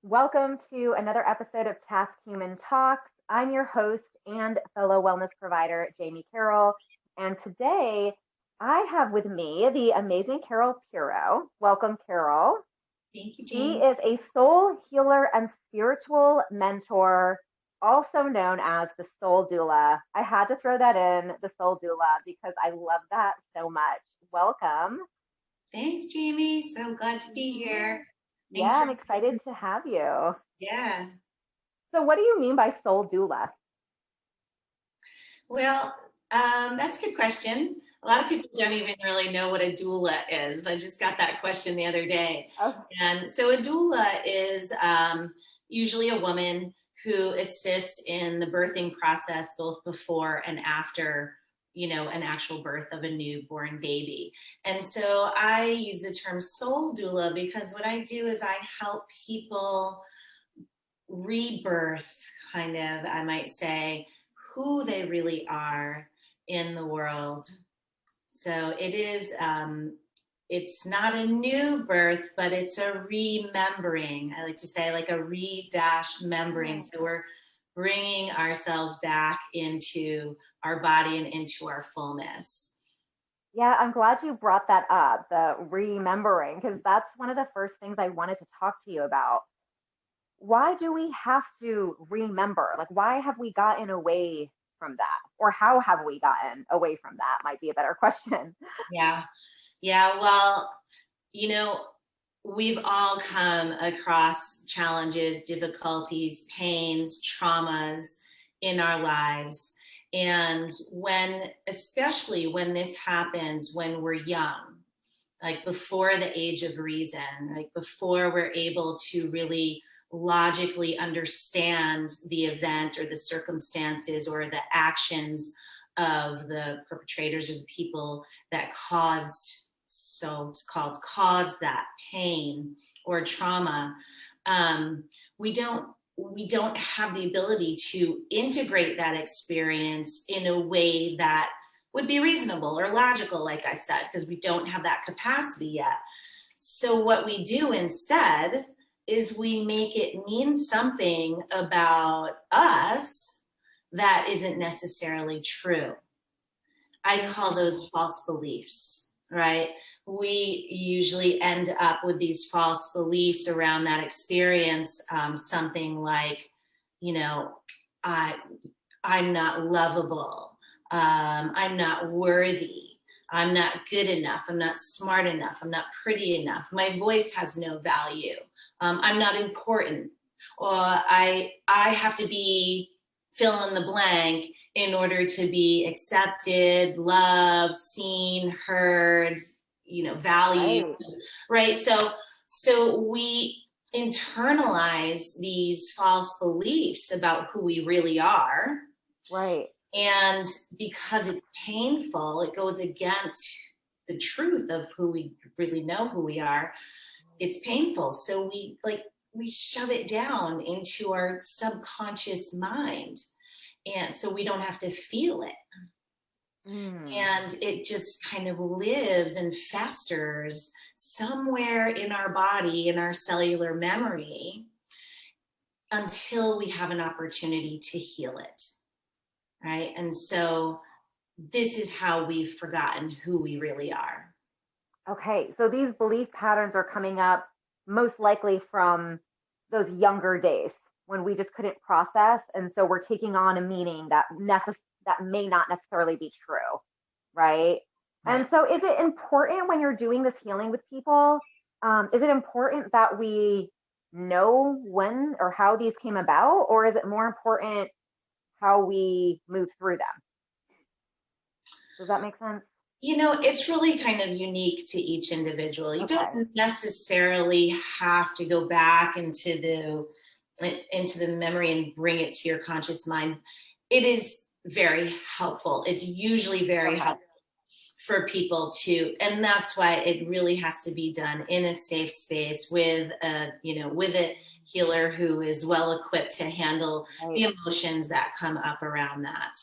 Welcome to another episode of TaskHuman Talks. I'm your host and fellow wellness provider, Jamie Carroll. And today I have with me the amazing Carol Piro. Welcome, Carol. Thank you, She Jamie. is a soul healer and spiritual mentor, also known as the Soul Doula. I had to throw that in, the Soul Doula, because I love that so much. Welcome. Thanks, Jamie. So glad to be here. Thanks Yeah, for I'm excited to have you. yeah. So, what do you mean by Soul Doula? Well, that's a good question. A lot of people don't even really know what a doula is. I just got that question the other day. Oh, And so a doula is usually a woman who assists in the birthing process, both before and after, an actual birth of a newborn baby. And so I use the term soul doula because what I do is I help people rebirth, kind of, I might say, who they really are in the world. So it's not a new birth, but it's a remembering. I like to say like a re-membering. So we're bringing ourselves back into our body and into our fullness. yeah, I'm glad you brought that up, the remembering, because that's one of the first things I wanted to talk to you about. Why do we have to remember? Like, why have we gotten away from that? Or how have we gotten away from that? Might be a better question. Yeah. Yeah. Well, you know, we've all come across challenges, difficulties, pains, traumas in our lives. And especially when this happens when we're young, like before the age of reason, like before we're able to really logically understand the event or the circumstances or the actions of the perpetrators or the people that caused that pain or trauma. Um, we don't we don't have the ability to integrate that experience in a way that would be reasonable or logical, like I said, because we don't have that capacity yet. So what we do instead is we make it mean something about us that isn't necessarily true. I call those false beliefs, right? We usually end up with these false beliefs around that experience. Something like, you know, I, I'm not lovable. I'm not worthy. I'm not good enough. I'm not smart enough. I'm not pretty enough. My voice has no value. I'm not important. Or I have to be fill in the blank in order to be accepted, loved, seen, heard, valued, Right, right? So we internalize these false beliefs about who we really are. right. And because it's painful, it goes against the truth of who we really know who we are. It's painful. So we shove it down into our subconscious mind. And so we don't have to feel it. Mm. And it just kind of lives and festers somewhere in our body, in our cellular memory, until we have an opportunity to heal it. Right. And so this is how we've forgotten who we really are. Okay, so these belief patterns are coming up most likely from those younger days when we just couldn't process, and so we're taking on a meaning that may not necessarily be true, right? And Right. so, is it important when you're doing this healing with people? Is it important that we know when or how these came about, or is it more important how we move through them? Does that make sense? It's really kind of unique to each individual. You Okay. don't necessarily have to go back into the memory and bring it to your conscious mind. It is very helpful. It's usually very Okay. helpful for people to, and that's why it really has to be done in a safe space with a healer who is well equipped to handle Right. the emotions that come up around that.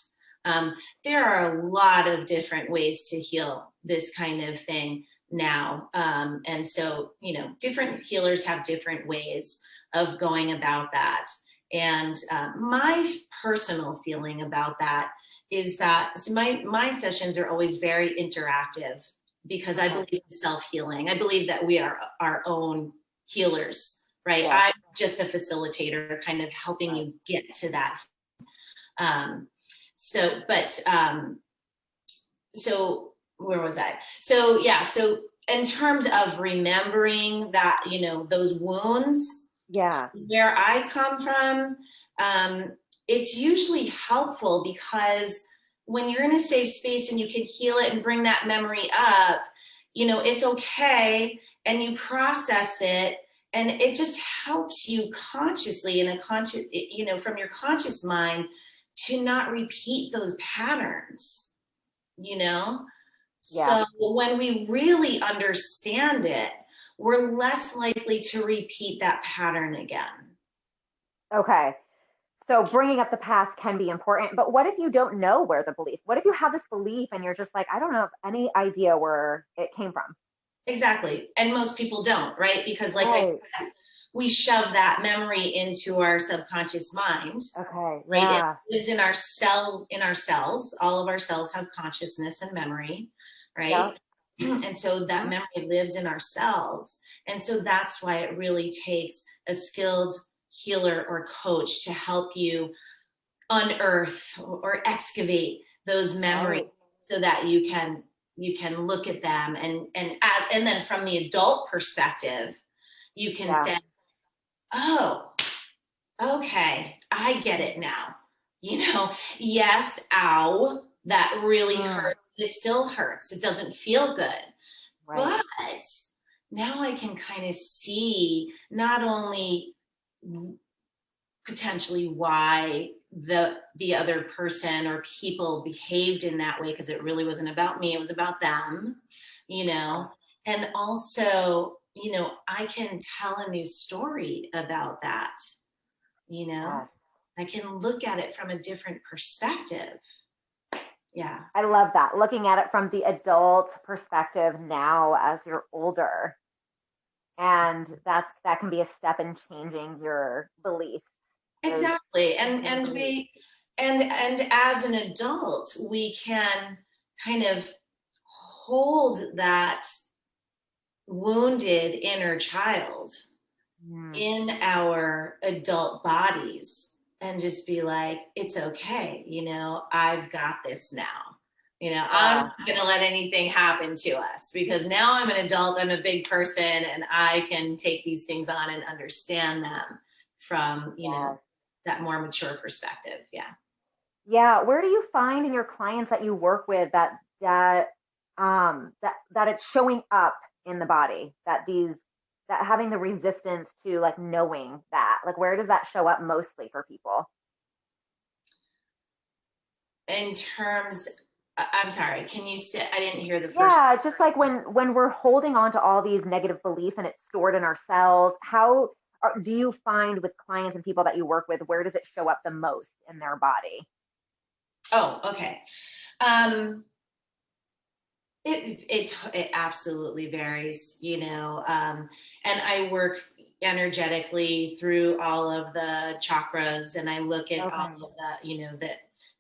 There are a lot of different ways to heal this kind of thing now. And so, different healers have different ways. of going about that. And my personal feeling about that is that my sessions are always very interactive, because I believe in self-healing. I believe that we are our own healers, right? Yeah. I'm just a facilitator, kind of helping you get to that. So where was I? So yeah, so in terms of remembering that, those wounds, where I come from, it's usually helpful, because when you're in a safe space and you can heal it and bring that memory up, it's okay, and you process it, and it just helps you consciously, in a conscious, from your conscious mind, to not repeat those patterns, So when we really understand it, we're less likely to repeat that pattern again. Okay. So bringing up the past can be important, but what if you don't know where the belief, what if you have this belief and you're just like, I don't have any idea where it came from? Exactly. And most people don't, right? Because like I said, we shove that memory into our subconscious mind. Okay. Right. Yeah. It is in our cells. All of our cells have consciousness and memory, right? Yep. And so that memory lives in our cells. And so that's why it really takes a skilled healer or coach to help you unearth or excavate those memories, so that you can look at them, and then from the adult perspective, you can say, oh, okay, I get it now. Yes, ow, that really hurts. It still hurts. It doesn't feel good. Right. But now I can kind of see not only potentially why the other person or people behaved in that way, because it really wasn't about me, it was about them, and also, I can tell a new story about that, I can look at it from a different perspective. Yeah. I love that. Looking at it from the adult perspective now as you're older. And that can be a step in changing your beliefs. Exactly. And as an adult, we can kind of hold that wounded inner child in our adult bodies and just be like, it's okay. I've got this now. I'm not going to let anything happen to us, because now I'm an adult, I'm a big person, and I can take these things on and understand them from, that more mature perspective. Yeah. Yeah. Where do you find in your clients that you work with that it's showing up in the body, that having the resistance to like knowing that, like, where does that show up mostly for people? In terms, I'm sorry, can you say, I didn't hear the first. Yeah, just like when we're holding on to all these negative beliefs and it's stored in our cells, do you find with clients and people that you work with, where does it show up the most in their body? Oh, okay. It absolutely varies, and I work energetically through all of the chakras, and I look at all of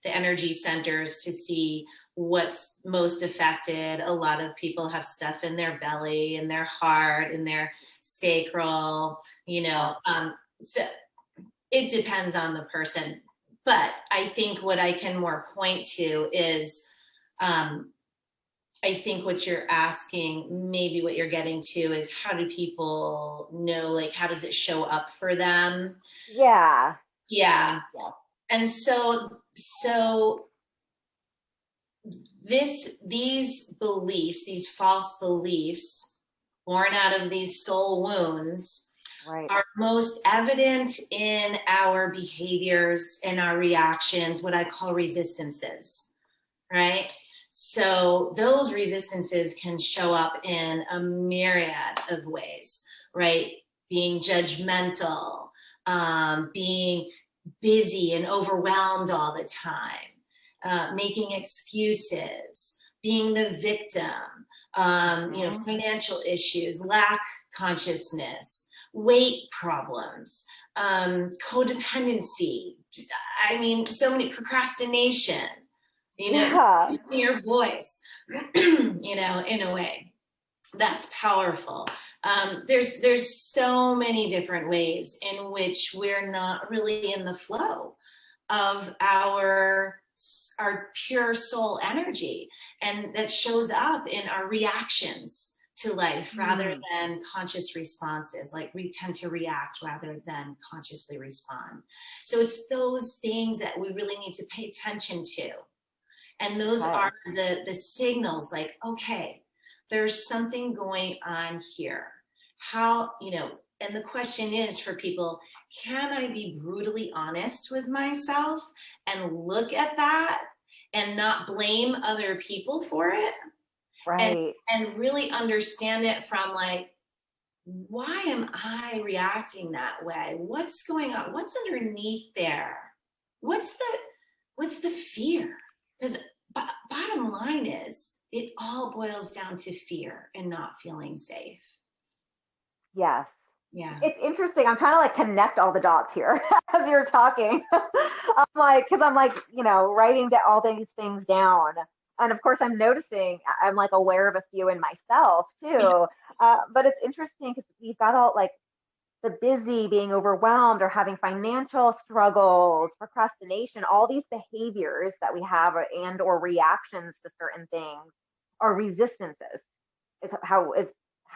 the energy centers to see what's most affected. A lot of people have stuff in their belly, in their heart, in their sacral, so it depends on the person. But I think what I can more point to is, I think what you're asking, maybe what you're getting to, is how do people know, like, how does it show up for them? Yeah. And so these beliefs, these false beliefs born out of these soul wounds, are most evident in our behaviors and our reactions, what I call resistances, right? So those resistances can show up in a myriad of ways, right? Being judgmental, being busy and overwhelmed all the time, making excuses, being the victim, financial issues, lack consciousness, weight problems, codependency. I mean, so many, procrastination, Yeah. your voice, in a way that's powerful. There's so many different ways in which we're not really in the flow of our pure soul energy, and that shows up in our reactions to life rather than conscious responses. Like, we tend to react rather than consciously respond. So it's those things that we really need to pay attention to. And those are the signals, like, okay, there's something going on here. How, and the question is for people, can I be brutally honest with myself and look at that and not blame other people for it? Right. And really understand it from, like, why am I reacting that way? What's going on? What's underneath there? What's the fear? Because bottom line is, it all boils down to fear and not feeling safe. Yes. Yeah. It's interesting. I'm trying to like connect all the dots here as you're talking. Because I'm like, writing all these things down. And of course, I'm noticing, I'm like aware of a few in myself too. But it's interesting because we've got all like the busy, being overwhelmed, or having financial struggles, procrastination, all these behaviors that we have, and or reactions to certain things, are resistances, is how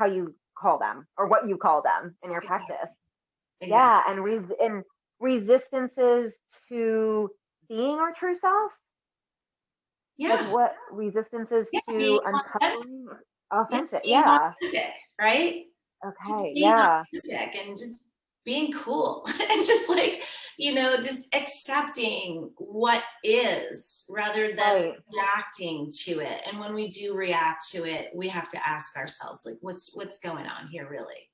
you call them, or what you call them in your practice. Exactly. Yeah, and resistances to being our true self. Yeah. Like, what resistances to uncovering authentic? Yeah. Authentic, right? Okay. Being Yeah. authentic and just being cool and just like, just accepting what is rather than reacting to it. And when we do react to it, we have to ask ourselves, like, what's going on here, really?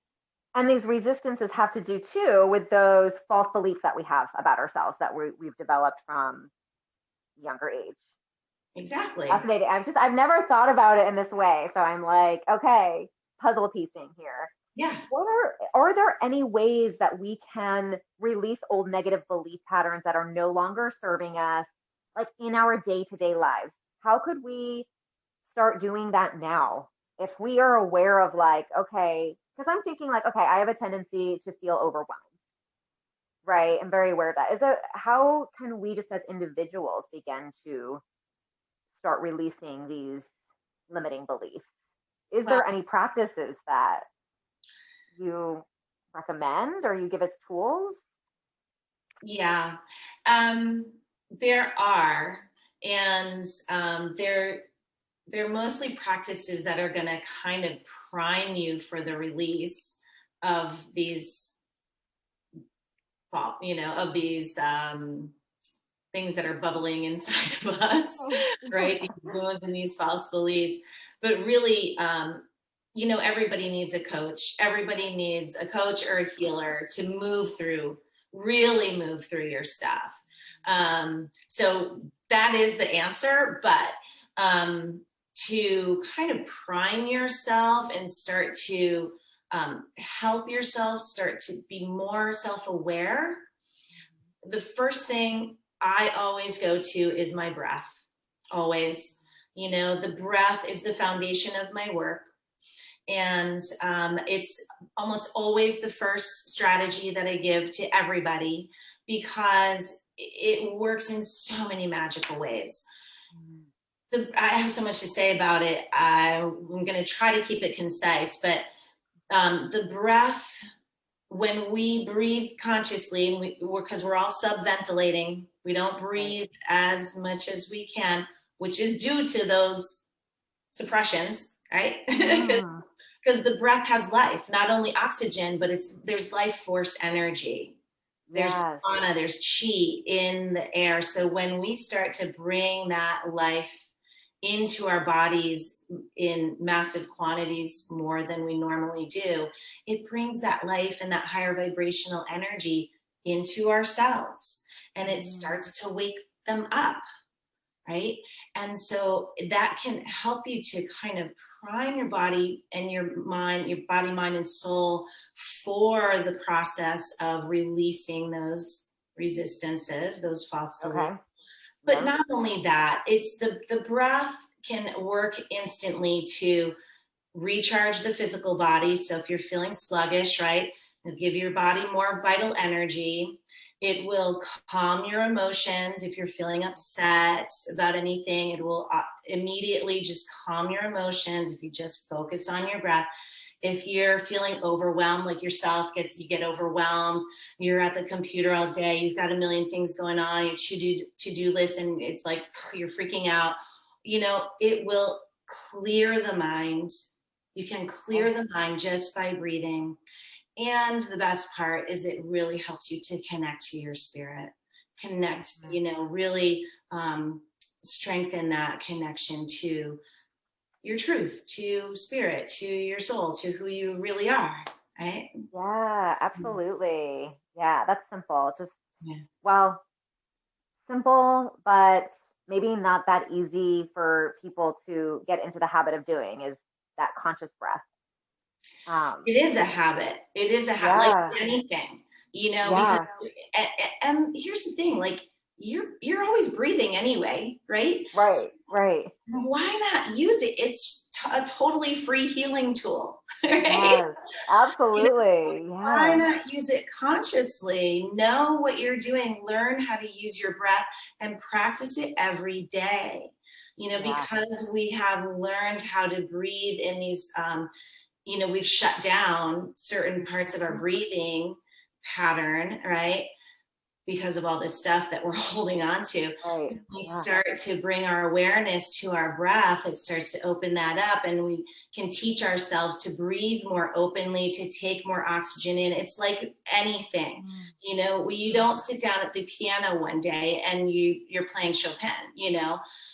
And these resistances have to do too with those false beliefs that we have about ourselves that we've developed from younger age. Exactly. Fascinating. I've never thought about it in this way. So I'm like, okay, puzzle piecing here. Yeah. Are there any ways that we can release old negative belief patterns that are no longer serving us, like in our day-to-day lives? How could we start doing that now? If we are aware of, like, okay, because I'm thinking like, okay, I have a tendency to feel overwhelmed, right? I'm very aware of that. How can we just as individuals begin to start releasing these limiting beliefs? Is there any practices that you recommend, or you give us tools? Yeah, there are, and they're mostly practices that are going to kind of prime you for the release of these, of these things that are bubbling inside of us, right? These wounds and these false beliefs. But really, everybody needs a coach. Everybody needs a coach or a healer to really move through your stuff. So that is the answer, but to kind of prime yourself and start to help yourself start to be more self-aware, the first thing I always go to is my breath. Always. The breath is the foundation of my work. And it's almost always the first strategy that I give to everybody, because it works in so many magical ways. I have so much to say about it. I'm going to try to keep it concise, but the breath, when we breathe consciously, because we're all subventilating, we don't breathe as much as we can, which is due to those suppressions, right? Because the breath has life, not only oxygen, but there's life force energy. There's prana, there's chi in the air. So when we start to bring that life into our bodies in massive quantities, more than we normally do, it brings that life and that higher vibrational energy into our cells, and it starts to wake them up, right? And so that can help you to kind of prime your body and your body, mind, and soul for the process of releasing those resistances, those false beliefs. Okay. But Yeah. not only that, it's the breath can work instantly to recharge the physical body. So if you're feeling sluggish, right, it'll give your body more vital energy. It will calm your emotions. If you're feeling upset about anything, it will immediately just calm your emotions if you just focus on your breath. If you're feeling overwhelmed, like yourself, you get overwhelmed, you're at the computer all day, you've got a million things going on, your to-do list, and it's like you're freaking out, it will clear the mind. You can clear the mind just by breathing. And the best part is it really helps you to connect to your spirit, really strengthen that connection to your truth, to spirit, to your soul, to who you really are, right? Yeah, absolutely. Yeah, that's simple. Just, Yeah. well, simple, but maybe not that easy for people to get into the habit of doing is that conscious breath. It is a habit. It is a habit, Yeah. like anything, Yeah. because, and here's the thing, like you're always breathing anyway, right? Right. Right. Why not use it? It's a totally free healing tool, right? Yes. Absolutely. Why Yeah. not use it consciously? Know what you're doing, learn how to use your breath, and practice it every day. Yeah. Because we have learned how to breathe in these, we've shut down certain parts of our breathing pattern, right? Because of all this stuff that we're holding on to. Right. We Yeah. start to bring our awareness to our breath. It starts to open that up, and we can teach ourselves to breathe more openly, to take more oxygen in. It's like anything, you don't sit down at the piano one day and you're playing Chopin,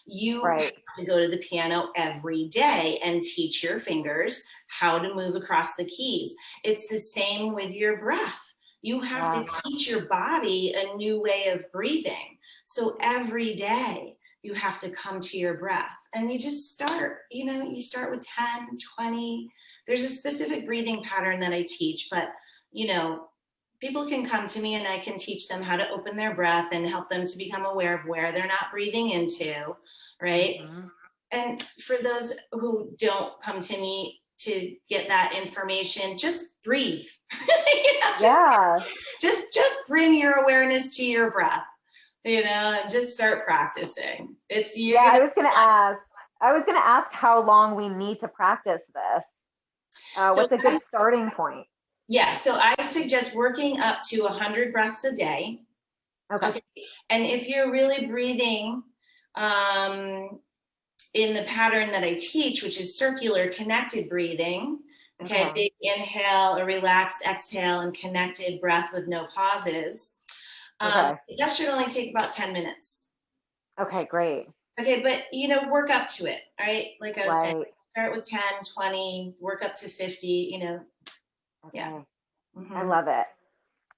you Right. have to go to the piano every day and teach your fingers how to move across the keys. It's the same with your breath. You have to teach your body a new way of breathing. So every day you have to come to your breath, and you just start, you start with 10, 20. There's a specific breathing pattern that I teach, but, people can come to me and I can teach them how to open their breath and help them to become aware of where they're not breathing into, right? Mm-hmm. And for those who don't come to me to get that information, just breathe. Just bring your awareness to your breath, and just start practicing. I was gonna ask how long we need to practice this. What's a good starting point? Yeah, so I suggest working up to 100 breaths a day. Okay. And if you're really breathing in the pattern that I teach, which is circular connected breathing, okay, big inhale, a relaxed exhale, and connected breath with no pauses. That should only take about 10 minutes. Okay, great. Okay, but work up to it, right? Like I was saying, start with 10, 20, work up to 50, Yeah. I love it.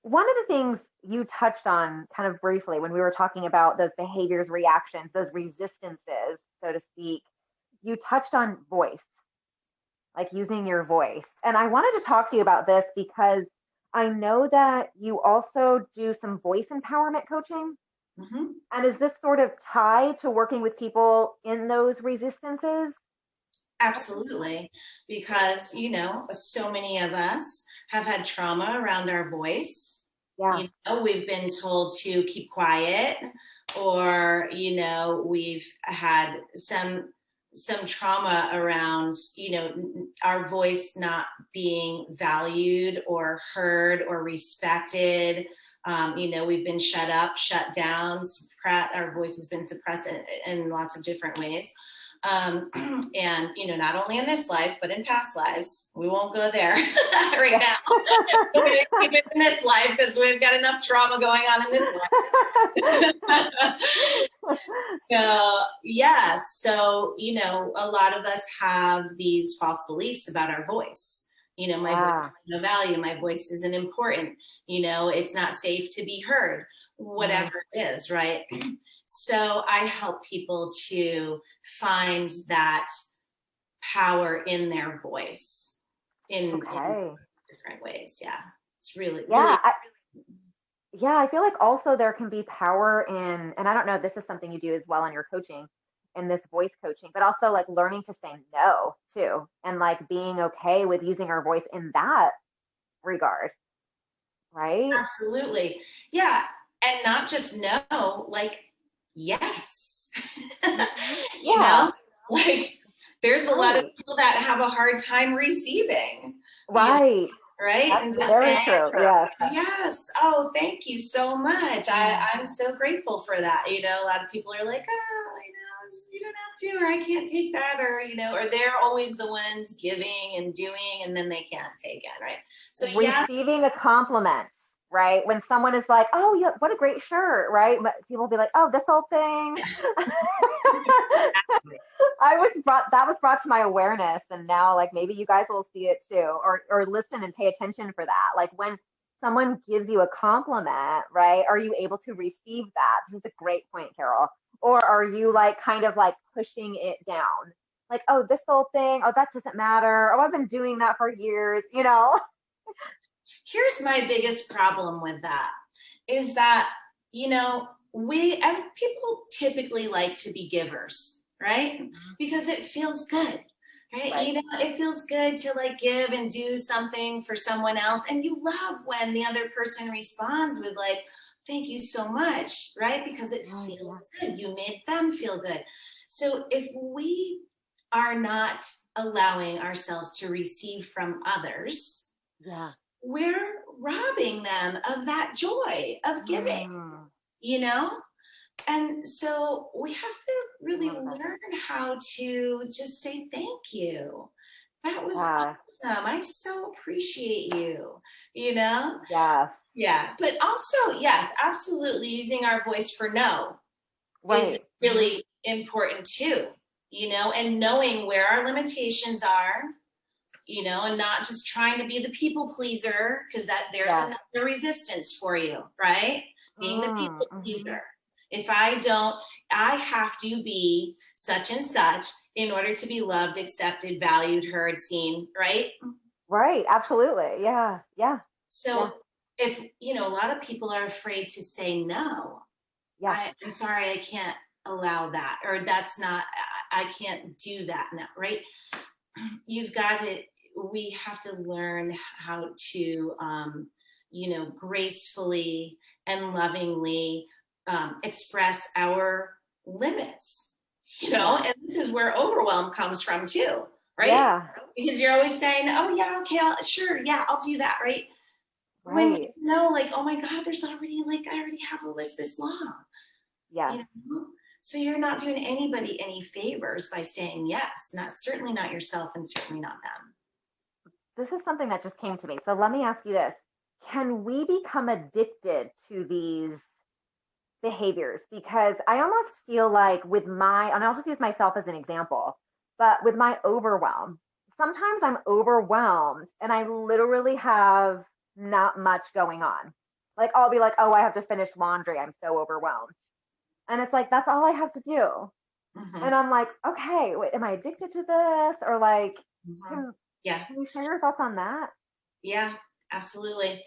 One of the things you touched on kind of briefly when we were talking about those behaviors, reactions, those resistances, so to speak, you touched on voice, like using your voice. And I wanted to talk to you about this because I know that you also do some voice empowerment coaching. Mm-hmm. And is this sort of tied to working with people in those resistances? Absolutely. Because, so many of us have had trauma around our voice. Yeah. We've been told to keep quiet, or, we've had some trauma around, our voice not being valued or heard or respected. We've been shut up, shut down, our voice has been suppressed in lots of different ways. And, not only in this life, but in past lives. We won't go there right now. We're going to keep it in this life because we've got enough trauma going on in this life. So, a lot of us have these false beliefs about our voice. My voice has no value. My voice isn't important. It's not safe to be heard, whatever it is, right? So I help people to find that power in their voice in Okay. different ways. Yeah. It's really, Yeah. really. Yeah, I feel like also there can be power in, and I don't know if this is something you do as well in your coaching, in this voice coaching, but also like learning to say no too, and like being okay with using our voice in that regard, right? Absolutely. Yeah. And not just no, like, yes. You Yeah, know, like there's a lot of right, people that have a hard time receiving, you know, right. right? That's And just very saying, true. Yes. yes, oh, thank you so much. Mm. I'm so grateful for that. You know, a lot of people are like, oh, you don't have to, or I can't take that, or, or they're always the ones giving and doing, and then they can't take it, right? So, yes, Receiving a compliment, right? When someone is like, "Oh, yeah, what a great shirt," right? But people will be like, "Oh, this whole thing." That was brought to my awareness, and now like maybe you guys will see it too, or listen and pay attention for that. Like when someone gives you a compliment, right? Are you able to receive that? This is a great point, Carol. Or are you like kind of like pushing it down? Like, oh, this whole thing, oh, that doesn't matter. Oh, I've been doing that for years, you know? here's my biggest problem with that is that, people typically like to be givers, right? Because it feels good, right? Right. It feels good to like give and do something for someone else. And you love when the other person responds with like, thank you so much, right? Because it Oh, yeah. feels good. You made them feel good. So if we are not allowing ourselves to receive from others, Yeah. we're robbing them of that joy of giving, Mm, you know? And so we have to I really love that. learn how to just say thank you. That was Yeah. awesome. I so appreciate you, you know? Yes. Yeah. But also, yes, absolutely using our voice for no is Right. really important too, and knowing where our limitations are, and not just trying to be the people pleaser, because that there's Yeah. another resistance for you, right? Being the Mm, people mhm. pleaser. If I don't, I have to be such and such in order to be loved, accepted, valued, heard, seen, right? Right. Absolutely. Yeah. Yeah. Yeah. So if, a lot of people are afraid to say no, Yeah. I'm sorry, I can't allow that, or that's not, I can't do that now, right? You've got to, we have to learn how to, gracefully and lovingly express our limits, Yeah. and this is where overwhelm comes from too, right? Yeah. Because you're always saying, oh yeah, okay, sure, yeah, I'll do that, right? When Right. like, oh my God, there's already like, I already have a list this long, Yes. you know? So you're not doing anybody any favors by saying yes, certainly not yourself and certainly not them. This is something that just came to me. So let me ask you this. Can we become addicted to these behaviors? Because I almost feel like with my, and I'll just use myself as an example, but with my overwhelm, sometimes I'm overwhelmed and I literally have not much going on. Like I'll be like, oh, I have to finish laundry. I'm so overwhelmed. And it's like, that's all I have to do. Mm-hmm. And I'm like, okay, wait, am I addicted to this? Or like, Mm-hmm. can, Yeah. can you share your thoughts on that? Yeah, absolutely.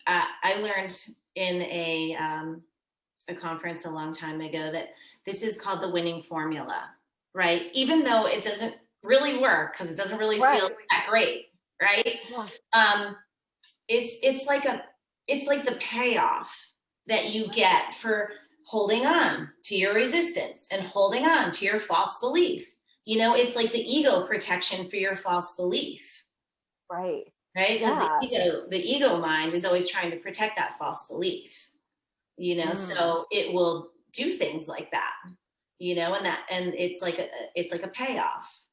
I learned in a conference a long time ago that this is called the winning formula, right? Even though it doesn't really work because it doesn't really feel Right. that great, right? Yeah. Um, it's like the payoff that you get for holding on to your resistance and holding on to your false belief. It's like the ego protection for your false belief, Right. right? Because Yeah. the ego mind is always trying to protect that false belief, Mm. so it will do things like that, and it's like a payoff.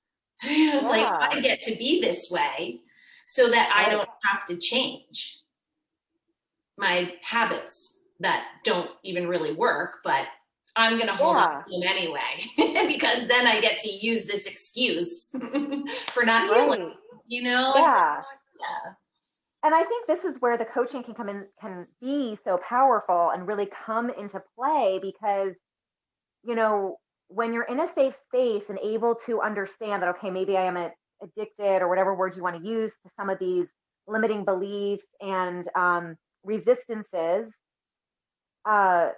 It's like Yeah. I get to be this way so that I Right. don't have to change my habits that don't even really work, but I'm going to hold on Yeah. to them anyway, because then I get to use this excuse for not healing, Right. and for, Yeah. yeah. And I think this is where the coaching can come in, can be so powerful and really come into play because, you know, when you're in a safe space and able to understand that, okay, maybe I am addicted or whatever words you want to use to some of these limiting beliefs and resistances, uh,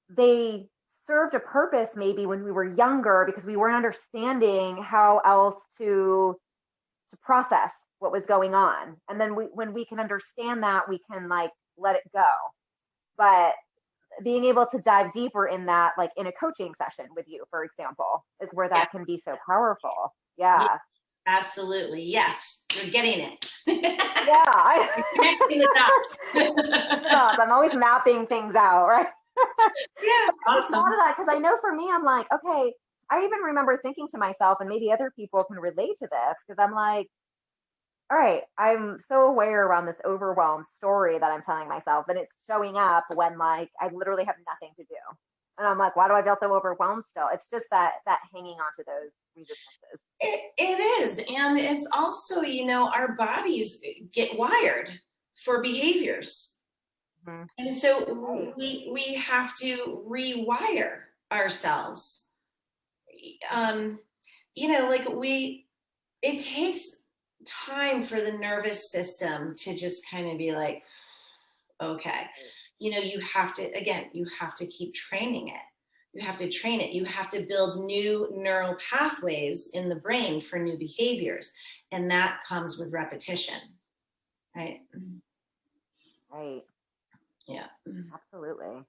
they served a purpose maybe when we were younger because we weren't understanding how else to process what was going on. And then when we can understand that, we can like let it go. But being able to dive deeper in that, like in a coaching session with you, for example, is where Yeah. that can be so powerful. Yeah. Yes, absolutely. Yes, you're getting it. Yeah. Connecting the dots. Yes, I'm always mapping things out, right? Yeah, I just thought awesome. of that because I know for me, I'm like, okay, I even remember thinking to myself, and maybe other people can relate to this, because I'm like, all right, I'm so aware around this overwhelmed story that I'm telling myself, and it's showing up when like I literally have nothing to do. And I'm like, why do I feel so overwhelmed still? It's just that hanging on to those resistances. It is. And it's also, our bodies get wired for behaviors. Mm-hmm. And so Right. we have to rewire ourselves. Like it takes time for the nervous system to just kind of be like, okay, you have to keep training it. You have to train it. You have to build new neural pathways in the brain for new behaviors. And that comes with repetition, right? Right. Yeah. Absolutely.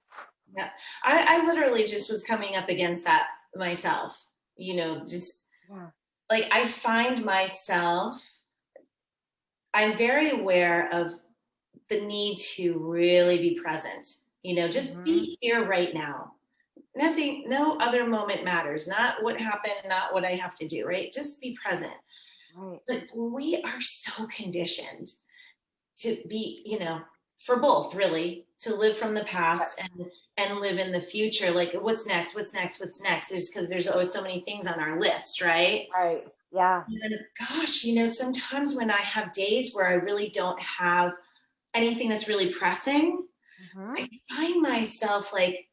Yeah. I literally just was coming up against that myself, just Yeah. like I find myself, I'm very aware of the need to really be present, just Mm-hmm. be here right now. Nothing, no other moment matters. Not what happened, not what I have to do, right? Just be present. Right. But we are so conditioned to be, for both really, to live from the Yep. past and live in the future. Like what's next? What's next? What's next? There's because there's always so many things on our list, right? Right. Yeah. And gosh, sometimes when I have days where I really don't have anything that's really pressing, Mm-hmm. I find myself like,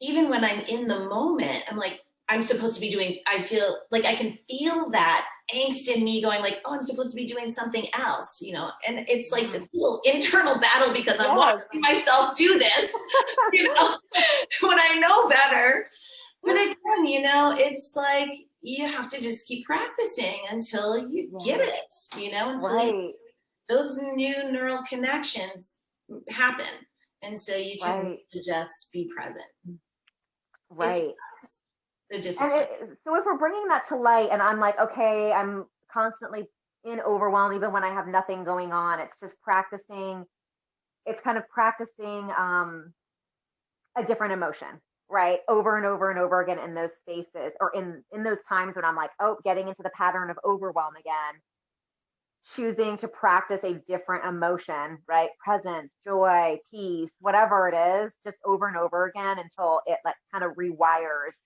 even when I'm in the moment, I'm like, I'm supposed to be doing, I feel like I can feel that angst in me going like, oh, I'm supposed to be doing something else, and it's like Mm-hmm. this little internal battle because I'm Yes. watching myself do this, when I know better. But again, it's like you have to just keep practicing until you get Yeah. it, until Right. those new neural connections happen. And so you can Right. just be present. It's Right. the And discipline. so if we're bringing that to light, and I'm like, okay, I'm constantly in overwhelm, even when I have nothing going on. It's just practicing. It's kind of practicing a different emotion, right? Over and over and over again in those spaces, or in those times when I'm like, oh, getting into the pattern of overwhelm again, choosing to practice a different emotion, right? Presence, joy, peace, whatever it is, just over and over again until it like kind of rewires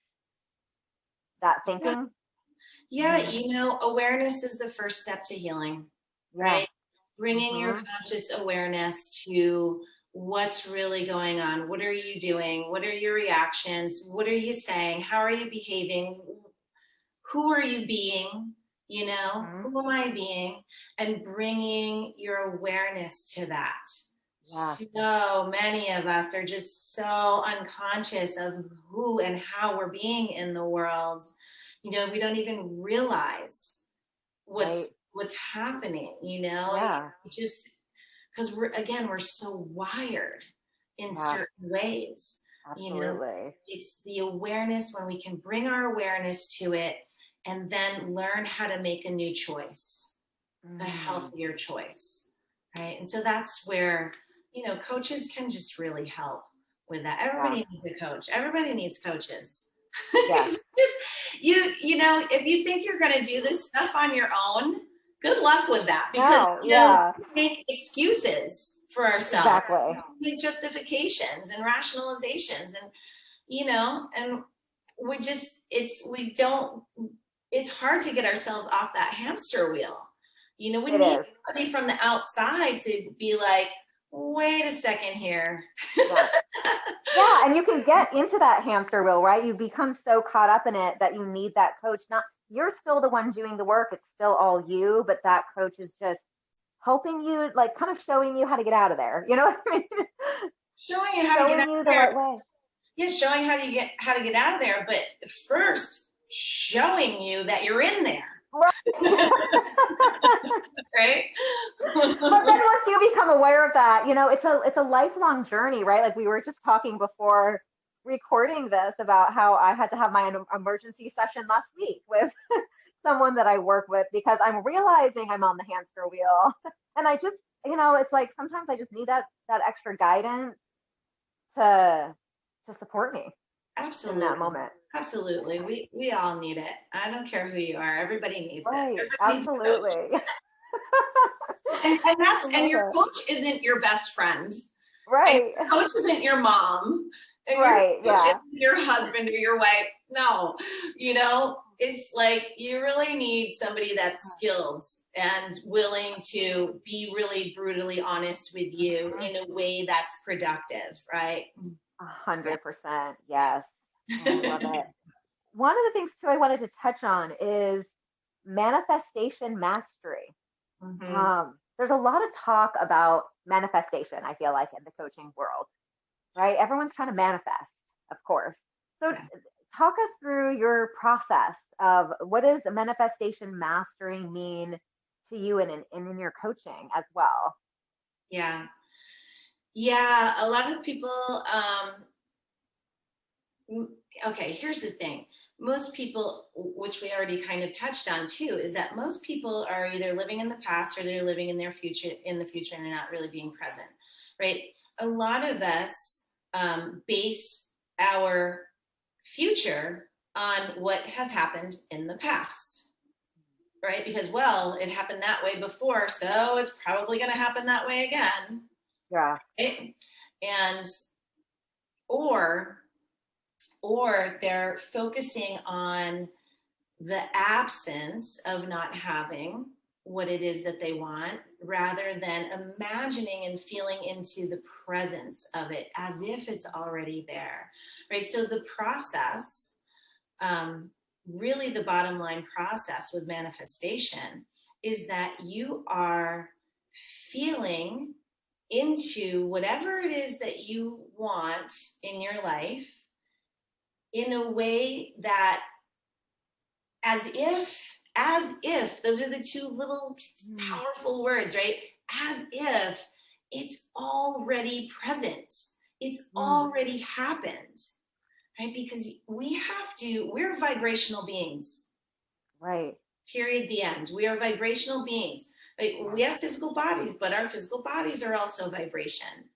that Yeah. thinking. Yeah. Awareness is the first step to healing, Yeah. right? Bringing your Mm-hmm. conscious awareness to what's really going on. What are you doing? What are your reactions? What are you saying? How are you behaving? Who are you being? Mm-hmm. Who am I being? And bringing your awareness to that. Yeah. So many of us are just so unconscious of who and how we're being in the world. We don't even realize Right. what's happening, Yeah. just because we're so wired in Yeah. certain ways. you know Absolutely. it's the awareness when we can bring our awareness to it and then learn how to make a new choice, a Mm. healthier choice, right? And so that's where coaches can just really help with that. Yeah. Everybody needs a coach. Everybody needs coaches. Yeah. If you think you're going to do this stuff on your own, good luck with that, because No. Yeah. we make excuses for ourselves, Exactly. we make justifications and rationalizations, and and we just we don't it's hard to get ourselves off that hamster wheel. We It need is. somebody from the outside to be like, wait a second here. Yeah. Yeah, and you can get into that hamster wheel, right? You become so caught up in it that you need that coach. Not you're still the one doing the work, it's still all you, but that coach is just helping you, like kind of showing you how to get out of there. You know what I mean? Showing you how to get Showing out you of the there. right way. Yeah, showing how to get out of there, but first showing you that you're in there. Right. Right? But then once you become aware of that, it's a lifelong journey, right? Like we were just talking before recording this about how I had to have my emergency session last week with someone that I work with because I'm realizing I'm on the hamster wheel. And I just, it's like sometimes I just need that extra guidance to support me in that Absolutely. moment. Absolutely. We all need it. I don't care who you are. Everybody needs it. Right. Everybody needs a coach. Absolutely. I And love your it. coach isn't your best friend. And Right. your coach isn't your mom. And your Right. coach Yeah. isn't your husband or your wife. No. It's like you really need somebody that's skilled and willing to be really brutally honest with you in a way that's productive, right? 100%. Yes. Oh, I love it. One of the things too I wanted to touch on is manifestation mastery. Mhm. There's a lot of talk about manifestation, I feel like, in the coaching world, right? Everyone's trying to manifest, of course. So Yeah. talk us through your process of what does manifestation mastery mean to you and in your coaching as well? Yeah. Yeah. A lot of people, okay, here's the thing. Most people, which we already kind of touched on too, is that most people are either living in the past or they're living in their future, in the future, and they're not really being present, right? A lot of us base our future on what has happened in the past, right? Because, well, it happened that way before, so it's probably going to happen that way again, Yeah. right? And, or they're focusing on the absence of not having what it is that they want rather than imagining and feeling into the presence of it as if it's already there, right? So the process, really the bottom line process with manifestation is that you are feeling into whatever it is that you want in your life in a way that as if those are the two little Mm. powerful words, right? As if it's already present, it's Mm. already happened, right? Because we're vibrational beings, Right. period, the end. We are vibrational beings. Like Yeah. we have physical bodies, but our physical bodies are also vibration,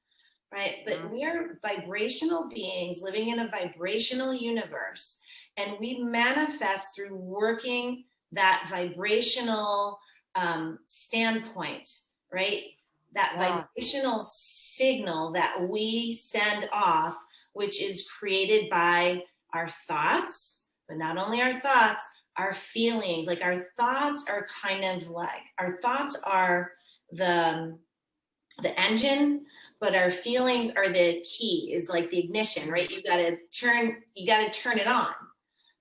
right? But Mhm. we are vibrational beings living in a vibrational universe, and we manifest through working that vibrational standpoint, right? That Yeah. vibrational signal that we send off, which is created by our thoughts, but not only our thoughts, our feelings. Like our thoughts are kind of like our thoughts are the engine, but our feelings are the key, is like the ignition, right? Mm. You got to turn it on,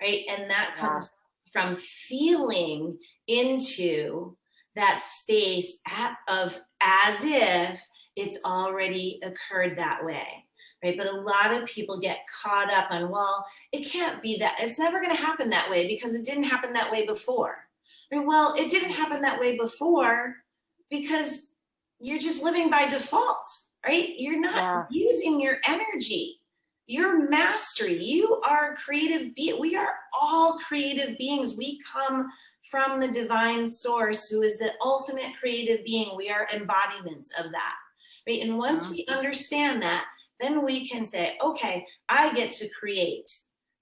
right? And that Yeah. comes from feeling into that space of as if it's already occurred that way, right? But a lot of people get caught up on, well, it can't be that, it's never going to happen that way because it didn't happen that way before. Right? Well, it didn't happen that way before because you're just living by default, right? You're not Yeah. using your energy, your mastery. You are a creative being. We are all creative beings. We come from the divine source who is the ultimate creative being. We are embodiments of that, right? And once Mhm. we understand that, then we can say, okay, I get to create,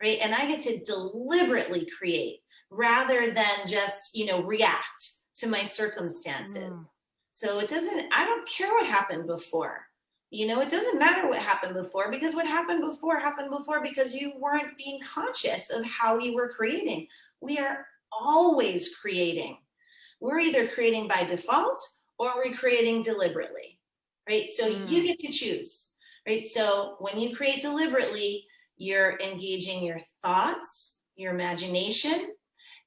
right? And I get to deliberately create rather than just, react to my circumstances. Mm. So I don't care what happened before. It doesn't matter what happened before because what happened before because you weren't being conscious of how you were creating. We are always creating. We're either creating by default or we're creating deliberately, right? So you get to choose, right? So when you create deliberately, you're engaging your thoughts, your imagination,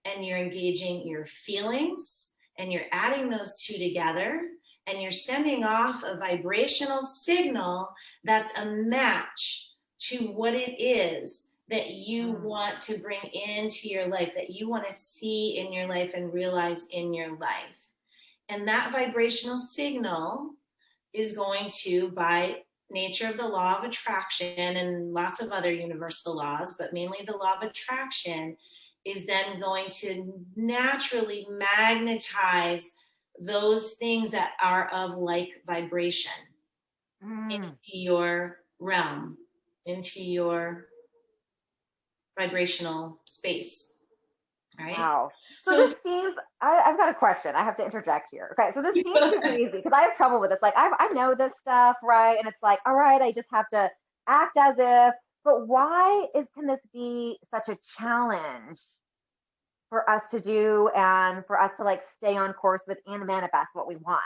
and you're engaging your feelings, and you're adding those two together, and you're sending off a vibrational signal that's a match to what it is that you want to bring into your life, that you want to see in your life and realize in your life. And that vibrational signal is going to, by nature of the law of attraction and lots of other universal laws, but mainly the law of attraction, is then going to naturally magnetize those things that are of like vibration into your realm, into your vibrational space, right? Wow. So this seems, I've got a question. I have to interject here. Okay. So this seems super easy because I have trouble with this. Like, I know this stuff, right? And it's like, all right, I just have to act as if, but can this be such a challenge for us to do and for us to like stay on course with and manifest what we want?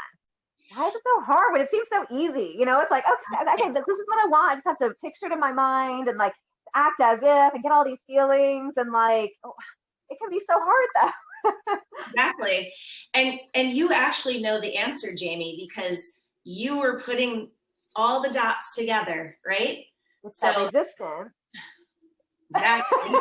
Why is it so hard when it seems so easy? It's like, okay, this is what I want. I just have to picture it in my mind and like act as if and get all these feelings and like, it can be so hard though. Exactly. And you actually know the answer, Jamie, because you were putting all the dots together, right? It's so that resistance. Exactly.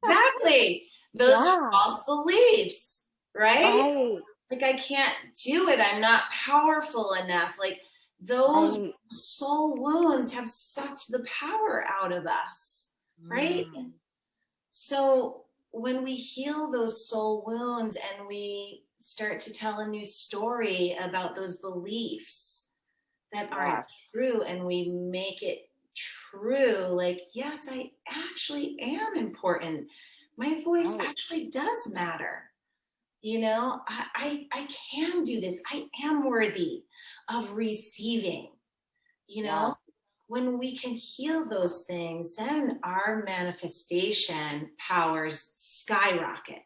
Exactly. Those false beliefs, right? Like, I can't do it. I'm not powerful enough. Like, those soul wounds have sucked the power out of us, right? So when we heal those soul wounds and we start to tell a new story about those beliefs that aren't true, and we make it true, like, yes, I actually am important. My voice actually does matter. I can do this. I am worthy of receiving. When we can heal those things, then our manifestation powers skyrocket,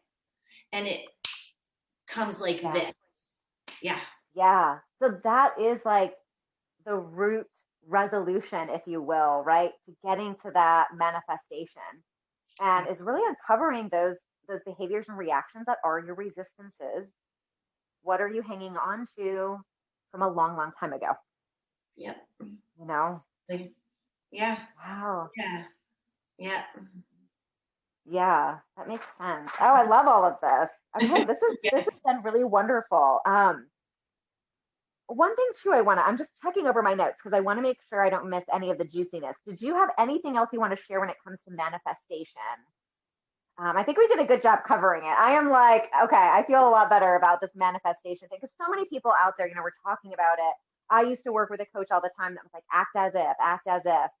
and it comes like this. Yeah. So that is like the root resolution, if you will, right? To getting to that manifestation, and is really uncovering those behaviors and reactions that are your resistances. What are you hanging on to from a long, long time ago? Yep. Wow. Yeah, that makes sense. Oh, I love all of this. Okay, this has been really wonderful. One thing too, I'm just checking over my notes because I want to make sure I don't miss any of the juiciness. Did you have anything else you want to share when it comes to manifestation? I think we did a good job covering it. I am like, okay, I feel a lot better about this manifestation thing because so many people out there, we're talking about it. I used to work with a coach all the time that was like, act as if, act as if.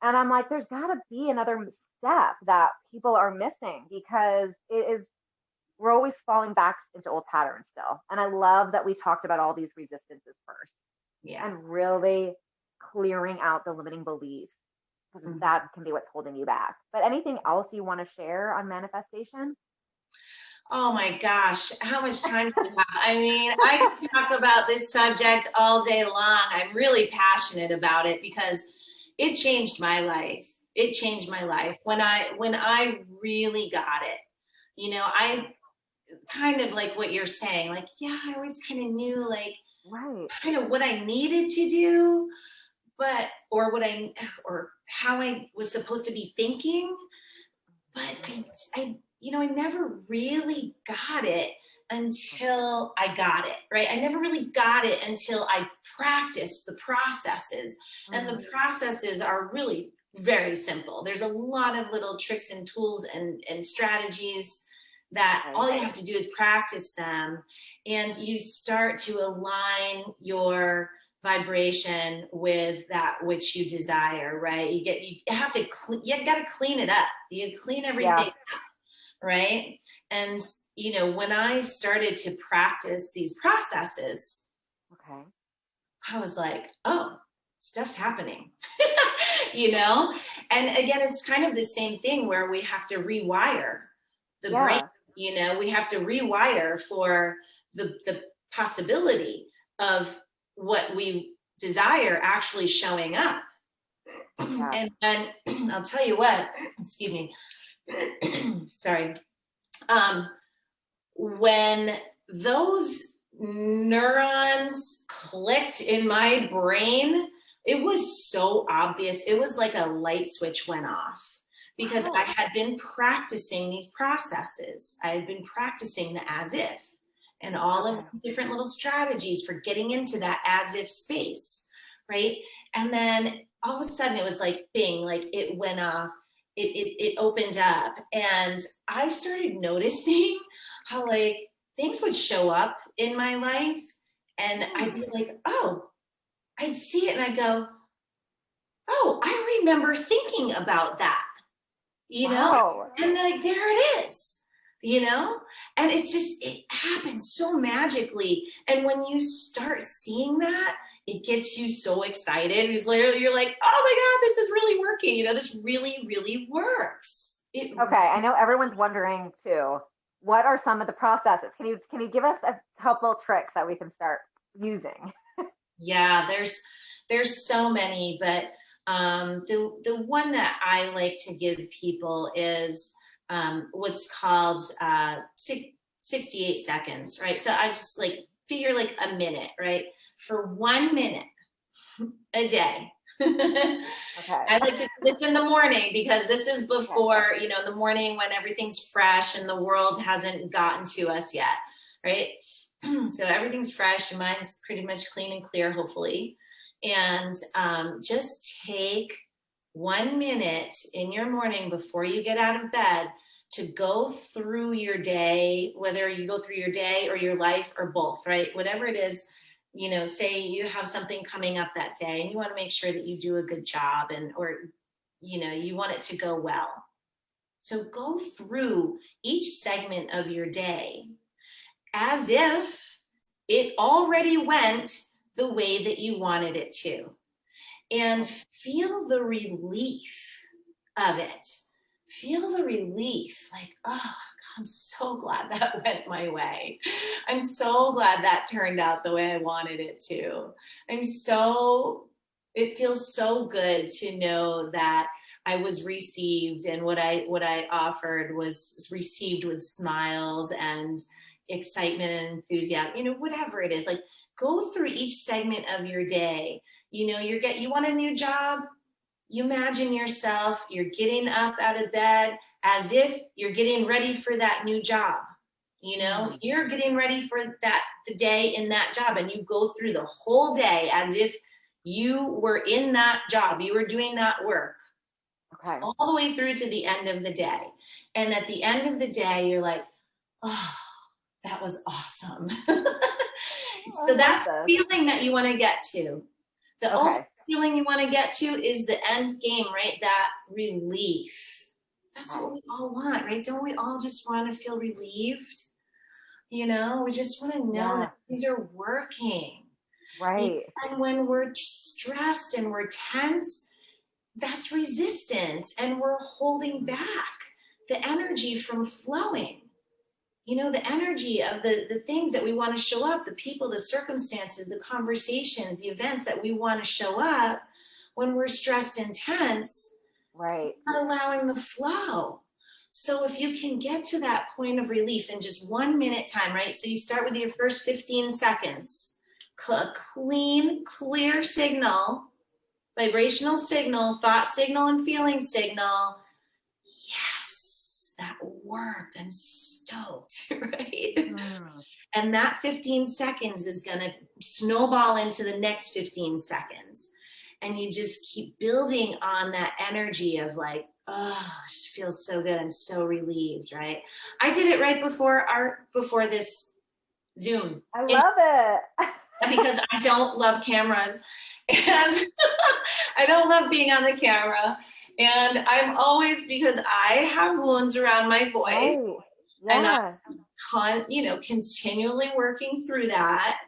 And I'm like, there's got to be another step that people are missing because we're always falling back into old patterns still. And I love that we talked about all these resistances first. And really clearing out the limiting beliefs, because that can be what's holding you back. But anything else you want to share on manifestation? Oh my gosh, how much time do you have? I mean, I could talk about this subject all day long. I'm really passionate about it because it changed my life. It changed my life when I really got it. I kind of like what you're saying, like, yeah, I always kind of knew like kind of what I needed to do, but or how I was supposed to be thinking, but I never really got it until I got it, right? I never really got it until I practiced the processes. And the processes are really very simple. There's a lot of little tricks and tools and strategies that all you have to do is practice them, and you start to align your vibration with that which you desire, right? You got to clean it up. You clean everything up, right? And when I started to practice these processes, I was like, oh, stuff's happening. And again, it's kind of the same thing where we have to rewire the brain. We have to rewire for the possibility of what we desire actually showing up. Yeah. And I'll tell you what, excuse me, sorry. When those neurons clicked in my brain, it was so obvious. It was like a light switch went off because I had been practicing these processes. I had been practicing the as if and all of the different little strategies for getting into that as if space, right? And then all of a sudden it was like bing, like it went off, it opened up, and I started noticing how like things would show up in my life, and I'd be like, oh, I'd see it and I'd go, oh, I remember thinking about that, you know? And like, there it is, you know? And it's just, it happens so magically. And when you start seeing that, it gets you so excited. It's literally, you're like, oh my God, this is really working. You know, this really, really works. Okay, I know everyone's wondering too, what are some of the processes? Can you give us a couple tricks that we can start using? Yeah, there's so many, but the one that I like to give people is what's called 68 seconds, right? So I just like figure like a minute, right? For 1 minute a day. Okay. I like to do this in the morning because this is before, you know, the morning when everything's fresh and the world hasn't gotten to us yet, right? So everything's fresh, your mind's pretty much clean and clear, hopefully. And just take 1 minute in your morning before you get out of bed to go through your day, whether you go through your day or your life or both, right? Whatever it is, you know, say you have something coming up that day and you want to make sure that you do a good job or, you know, you want it to go well. So go through each segment of your day as if it already went the way that you wanted it to, and feel the relief of it. Feel the relief, like, oh, I'm so glad that went my way. I'm so glad that turned out the way I wanted it to. It feels so good to know that I was received, and what I offered was received with smiles and excitement and enthusiasm, you know, whatever it is. Like, go through each segment of your day. You know, you want a new job? You imagine yourself, you're getting up out of bed as if you're getting ready for that new job. You know, you're getting ready for the day in that job, and you go through the whole day as if you were in that job, you were doing that work. Okay. All the way through to the end of the day. And at the end of the day, you're like, oh, that was awesome. So that's the feeling that you want to get to. The ultimate feeling you want to get to is the end game, right? That relief. That's what we all want, right? Don't we all just want to feel relieved? You know, we just want to know that things are working. Right. And when we're stressed and we're tense, that's resistance, and we're holding back the energy from flowing. You know, the energy of the things that we want to show up, the people, the circumstances, the conversations, the events that we want to show up, when we're stressed and tense, right, not allowing the flow. So if you can get to that point of relief in just 1 minute time, right? So you start with your first 15 seconds, clean, clear signal, vibrational signal, thought signal, and feeling signal. Yes, that worked. I'm stoked, right? And that 15 seconds is going to snowball into the next 15 seconds. And you just keep building on that energy of like, oh, it feels so good. I'm so relieved, right? I did it right before this Zoom. I love it. Because I don't love cameras, and I don't love being on the camera. And I'm always, because I have wounds around my voice, and I'm, you know, continually working through that,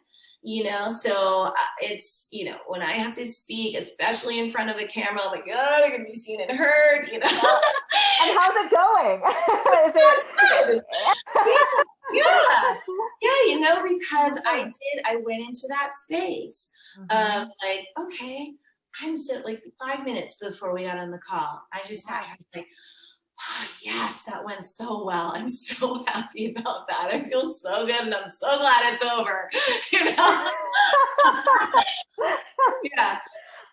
you know, so it's, you know, when I have to speak, especially in front of a camera, I'm like, oh, they're gonna be seen and heard, you know. And how's it going? Is it? Yeah. Yeah, because I went into that space of like, okay, I'm so like 5 minutes before we got on the call, I just sat here like, oh, yes, that went so well. I'm so happy about that. I feel so good and I'm so glad it's over. Yeah.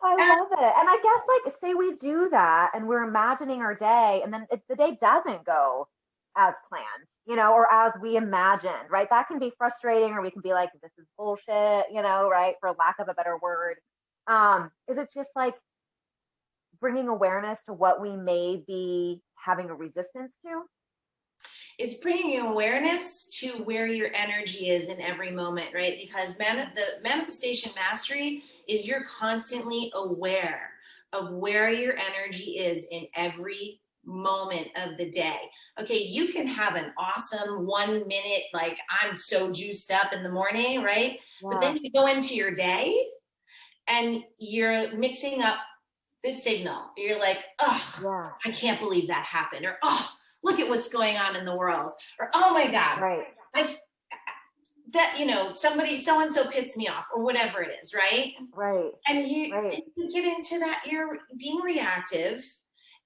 I love it. And I guess like say we do that and we're imagining our day and then the day doesn't go as planned, or as we imagined, right? That can be frustrating or we can be like, this is bullshit, right? For lack of a better word. Is it just like bringing awareness to what we may be having a resistance to? It's bringing awareness to where your energy is in every moment, right? Because the manifestation mastery is you're constantly aware of where your energy is in every moment of the day. Okay, you can have an awesome 1 minute, like I'm so juiced up in the morning, right? Yeah. But then you go into your day and you're mixing up the signal. You're like, oh, I can't believe that happened. Or, oh, look at what's going on in the world. Or, oh my God, somebody, so-and-so pissed me off or whatever it is. Right. Right. And you get into that, you're being reactive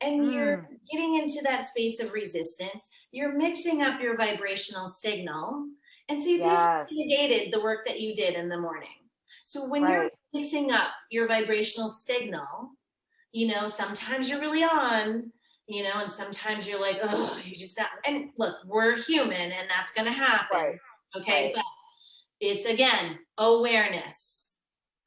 and you're getting into that space of resistance. You're mixing up your vibrational signal. And so you basically negated the work that you did in the morning. So when you're mixing up your vibrational signal, sometimes you're really on, and sometimes you're like, oh, you're just not. And look, we're human and that's going to happen. Right. Okay. Right. But it's, again, awareness,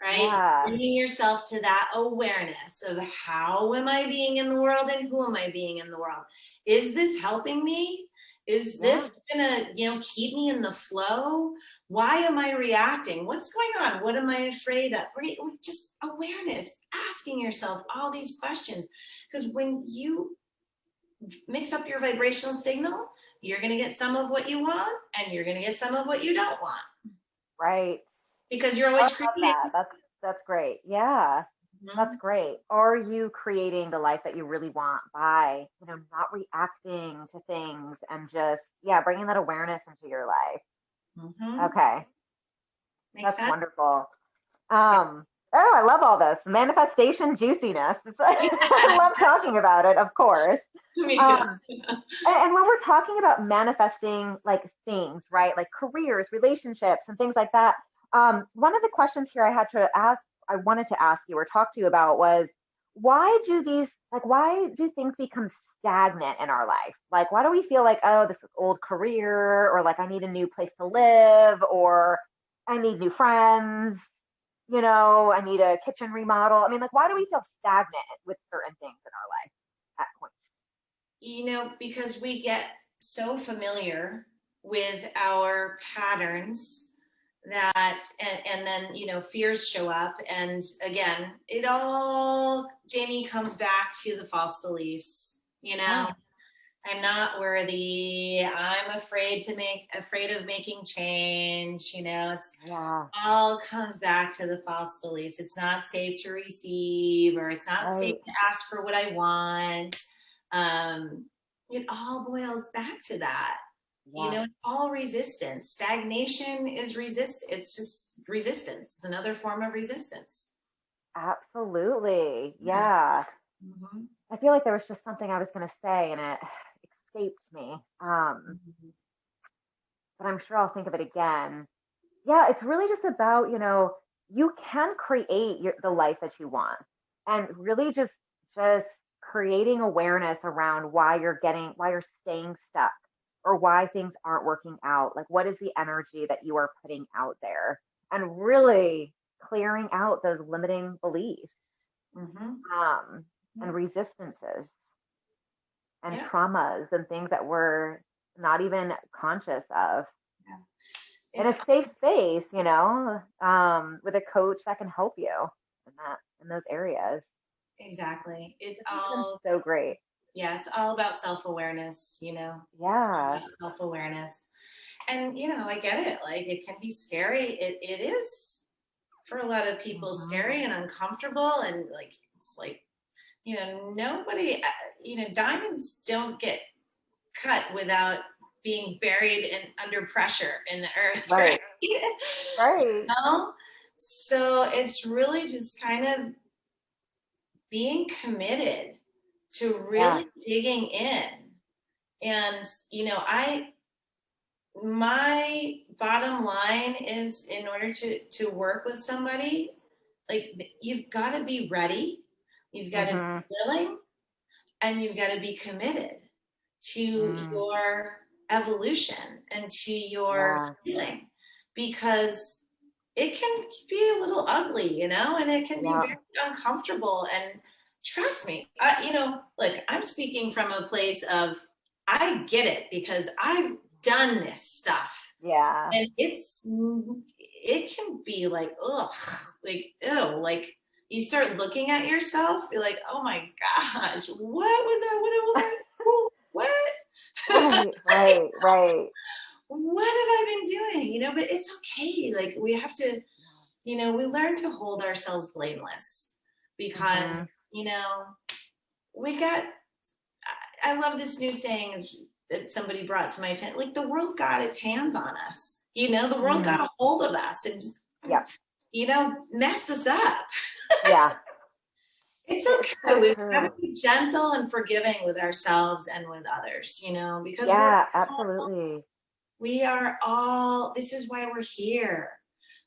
right? Yeah. Bringing yourself to that awareness of how am I being in the world and who am I being in the world? Is this helping me? Is this going to, keep me in the flow? Why am I reacting? What's going on? What am I afraid of? Just awareness, asking yourself all these questions. Because when you mix up your vibrational signal, you're going to get some of what you want and you're going to get some of what you don't want. Right. Because you're always creating. That's great. Yeah. That's great. Are you creating the life that you really want by, not reacting to things and just, bringing that awareness into your life? Okay. That's wonderful. I love all this manifestation juiciness. I love talking about it, of course. Me too. And when we're talking about manifesting like things, right? Like careers, relationships, and things like that. One of the questions here I wanted to ask you or talk to you about was why do things become stagnant in our life? Like, why do we feel like, oh, this old career, or like I need a new place to live, or I need new friends, I need a kitchen remodel. I mean, like, why do we feel stagnant with certain things in our life at points? Because we get so familiar with our patterns that, and then, fears show up. And again, it all, Jamie, comes back to the false beliefs. I'm not worthy. I'm afraid of making change. It's all comes back to the false beliefs. It's not safe to receive, or it's not safe to ask for what I want. It all boils back to that. It's all resistance. Stagnation is it's just resistance. It's another form of resistance. Absolutely. Yeah. I feel like there was just something I was going to say and it escaped me. But I'm sure I'll think of it again. Yeah, it's really just about, you can create the life that you want, and really just creating awareness around why you're staying stuck or why things aren't working out. Like, what is the energy that you are putting out there, and really clearing out those limiting beliefs. And resistances and traumas and things that we're not even conscious of. In a safe space, with a coach that can help you in those areas. Exactly. It's all so great. Yeah, it's all about self-awareness, Yeah. Self-awareness. And, I get it. Like, it can be scary. It is, for a lot of people, scary and uncomfortable. And, like, it's like, nobody, diamonds don't get cut without being buried under pressure in the earth. Right. Right. You know? So it's really just kind of being committed to really digging in. And, my bottom line is, in order to work with somebody, like, you've got to be ready, you've got to be willing, and you've got to be committed to your evolution and to your healing, because it can be a little ugly, and it can be very uncomfortable. And trust me, look, I'm speaking from a place of, I get it, because I've done this stuff. Yeah. And it can be like, ugh, like, ew, like, you start looking at yourself, you're like, oh my gosh, what was that? What? Right. What have I been doing? But it's okay. Like, we have to, we learn to hold ourselves blameless, because, I love this new saying that somebody brought to my attention. Like, the world got its hands on us. The world got a hold of us and just, messed us up. Yeah. It's okay. We've got to be gentle and forgiving with ourselves and with others, because absolutely. We are all, this is why we're here.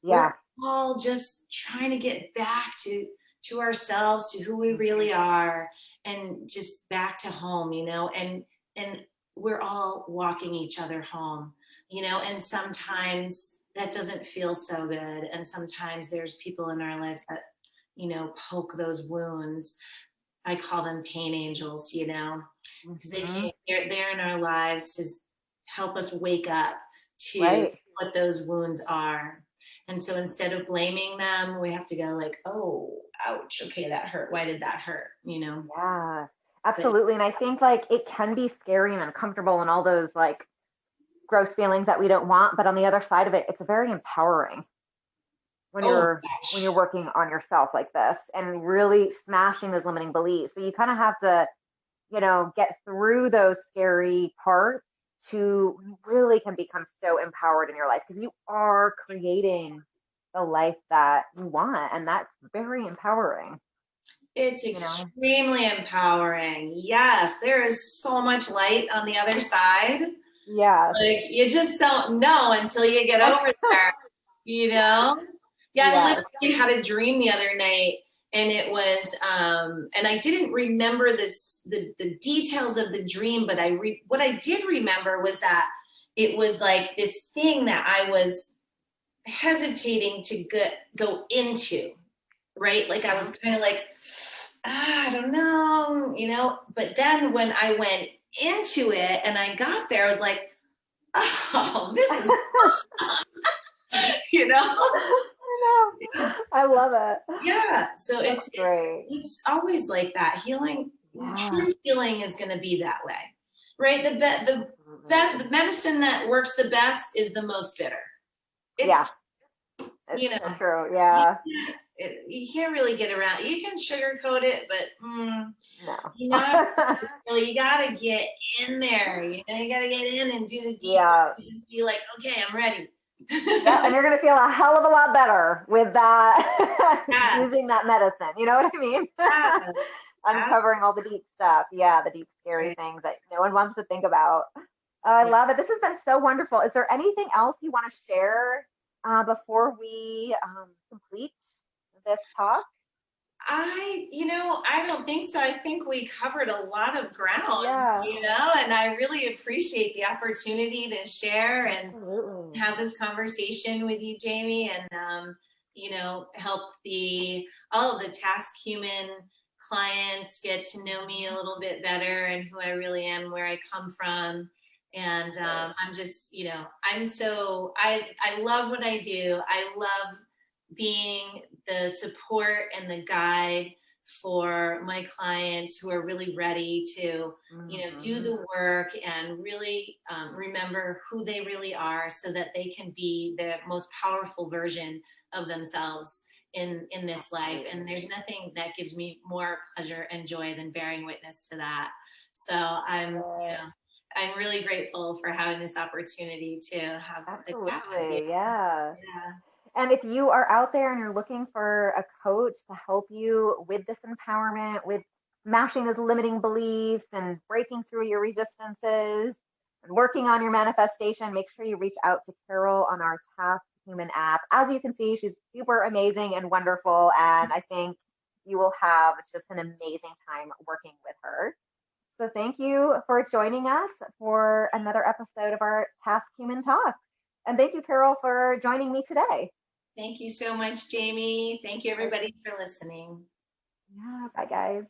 Yeah. We're all just trying to get back to ourselves, to who we really are, and just back to home, and we're all walking each other home, and sometimes that doesn't feel so good. And sometimes there's people in our lives that, poke those wounds. I call them pain angels, because they're in our lives to help us wake up to what those wounds are. And so instead of blaming them, we have to go like, oh, ouch, okay, that hurt. Why did that hurt? Yeah, absolutely. And I think, like, it can be scary and uncomfortable and all those, like, gross feelings that we don't want. But on the other side of it, it's very empowering when you're working on yourself like this and really smashing those limiting beliefs. So you kind of have to, get through those scary parts to really can become so empowered in your life, because you are creating the life that you want, and that's very empowering. It's extremely empowering. Yes, there is so much light on the other side. Yeah. Like, you just don't know until you get over there, Yeah, I literally had a dream the other night, and it was, and I didn't remember the details of the dream, but what I did remember was that it was like this thing that I was hesitating to go into, right? Like, I was kind of like, I don't know, but then when I went into it and I got there, I was like, oh, this is awesome. I love it. Yeah. So That's great. It's always like that. Healing, true healing is going to be that way, right? The medicine that works the best is the most bitter. It's so true. Yeah. You can't really get around. You can sugarcoat it, but no. you got to get in there. You got to get in and do the deep work. Just be like, okay, I'm ready. And you're going to feel a hell of a lot better with that, using that medicine. You know what I mean? Uncovering all the deep stuff. Yeah, the deep, scary things that no one wants to think about. I love it. This has been so wonderful. Is there anything else you want to share before we complete this talk? I don't think so. I think we covered a lot of ground, and I really appreciate the opportunity to share and have this conversation with you, Jamie, and, help all of the TaskHuman clients get to know me a little bit better and who I really am, where I come from. And I'm just, I love what I do. I love being the support and the guide for my clients who are really ready to, do the work and really remember who they really are, so that they can be the most powerful version of themselves in this life. And there's nothing that gives me more pleasure and joy than bearing witness to that. So I'm, I'm really grateful for having this opportunity to have a chat with you. Absolutely. Yeah. Yeah. And if you are out there and you're looking for a coach to help you with this empowerment, with smashing those limiting beliefs and breaking through your resistances and working on your manifestation, make sure you reach out to Carol on our TaskHuman app. As you can see, she's super amazing and wonderful. And I think you will have just an amazing time working with her. So thank you for joining us for another episode of our TaskHuman Talks. And thank you, Carol, for joining me today. Thank you so much, Jamie. Thank you, everybody, for listening. Yeah, bye, guys.